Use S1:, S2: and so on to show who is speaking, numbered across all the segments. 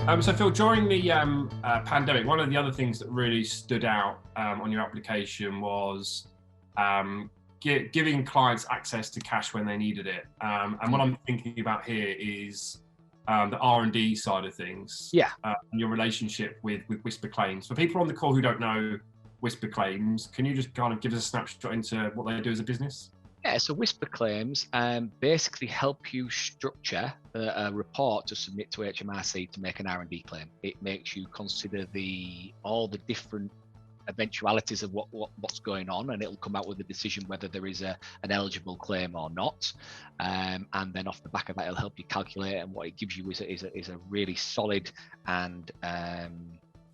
S1: So Phil, during the pandemic, one of the other things that really stood out on your application was giving clients access to cash when they needed it. And what I'm thinking about here is the R&D side of things.
S2: Yeah.
S1: And your relationship with WhisperClaims. For people on the call who don't know WhisperClaims, can you just kind of give us a snapshot into what they do as a business?
S2: Yeah, so WhisperClaims basically help you structure a report to submit to HMRC to make an R&D claim. It makes you consider all the different eventualities of what's going on, and it'll come out with a decision whether there is an eligible claim or not. And then off the back of that, it'll help you calculate, and what it gives you is a really solid and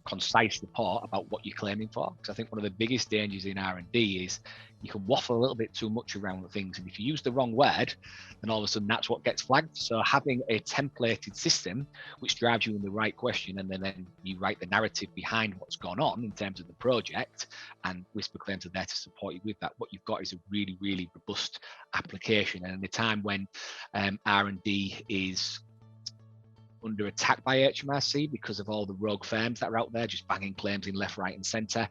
S2: concise report about what you're claiming for. Because I think one of the biggest dangers in R&D is you can waffle a little bit too much around the things, and if you use the wrong word, then all of a sudden that's what gets flagged. So having a templated system which drives you in the right question, and then you write the narrative behind what's gone on in terms of the project, and WhisperClaims are there to support you with that. What you've got is a really, really robust application. And in a time when R&D is under attack by HMRC because of all the rogue firms that are out there just banging claims in left, right and centre,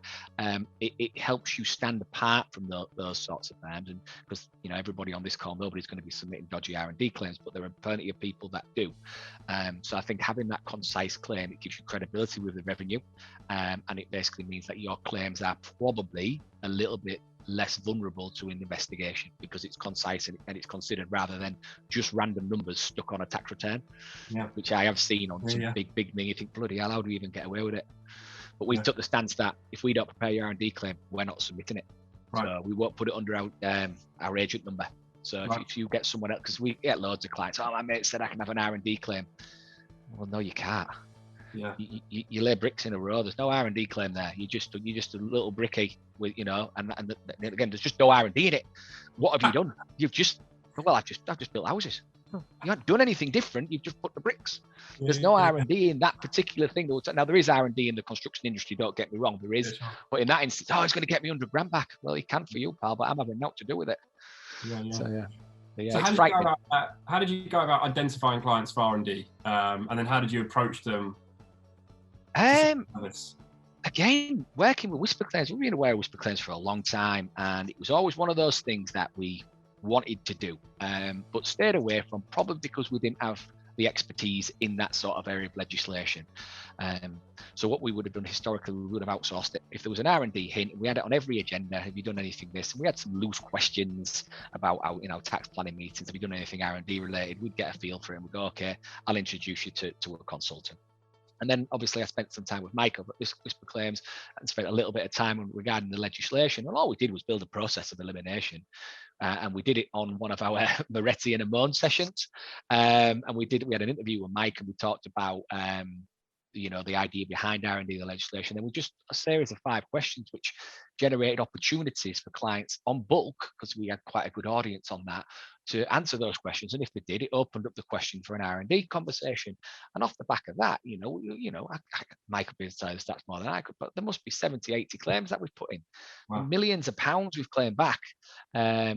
S2: it helps you stand apart from those sorts of firms. And because everybody on this call, nobody's going to be submitting dodgy R&D claims, but there are plenty of people that do. So I think having that concise claim, it gives you credibility with the revenue, and it basically means that your claims are probably a little bit less vulnerable to an investigation because it's concise and it's considered, rather than just random numbers stuck on a tax return, which I have seen on some big thing. You think, bloody hell, how do we even get away with it? But we took the stance that if we don't prepare your R&D claim, we're not submitting it. Right. So we won't put it under our agent number. So if you get someone else, because we get loads of clients, my mate said I can have an R&D claim. Well, no, you can't. Yeah, you lay bricks in a row. There's no R&D claim there. You're just a little bricky with and again, there's just no R&D in it. What have you done? I've just built houses. You haven't done anything different. You've just put the bricks. There's no R&D in that particular thing. Now there is R&D in the construction industry. Don't get me wrong, there is. Yeah, sure. But in that instance, it's going to get me $100,000 back. Well, it can for you, pal, but I'm having nothing to do with it.
S1: So how did you go about identifying clients for R&D, and then how did you approach them?
S2: Again, working with WhisperClaims, we've been aware of WhisperClaims for a long time, and it was always one of those things that we wanted to do, but stayed away from, probably because we didn't have the expertise in that sort of area of legislation. So what we would have done historically, we would have outsourced it. If there was an R&D hint, we had it on every agenda. Have you done anything this? And we had some loose questions about our tax planning meetings. Have you done anything R&D related? We'd get a feel for it and we'd go, okay, I'll introduce you to a consultant. And then obviously I spent some time with Mike over at WhisperClaims and spent a little bit of time regarding the legislation. And all we did was build a process of elimination. And we did it on one of our Moretti and Amon sessions. And we had an interview with Mike, and we talked about the idea behind R&D, the legislation. Then we just a series of 5 questions which generated opportunities for clients on bulk, because we had quite a good audience on that, to answer those questions. And if they did, it opened up the question for an R&D conversation. And off the back of that, Mike could be inside the stats more than I could, but there must be 70, 80 claims that we've put in. Wow. Millions of pounds we've claimed back,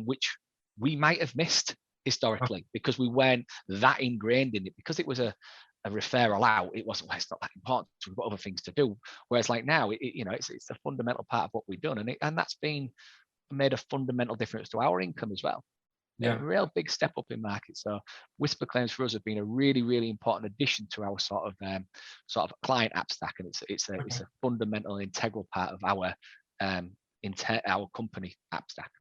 S2: which we might have missed historically because we weren't that ingrained in it, because it was a referral out. It wasn't, well, it's not that important, we've got other things to do. Whereas like now, it's a fundamental part of what we've done, and that's made a fundamental difference to our income as well. A real big step up in market. So WhisperClaims for us have been a really, really important addition to our sort of client app stack, and it's a fundamental, integral part of our company app stack.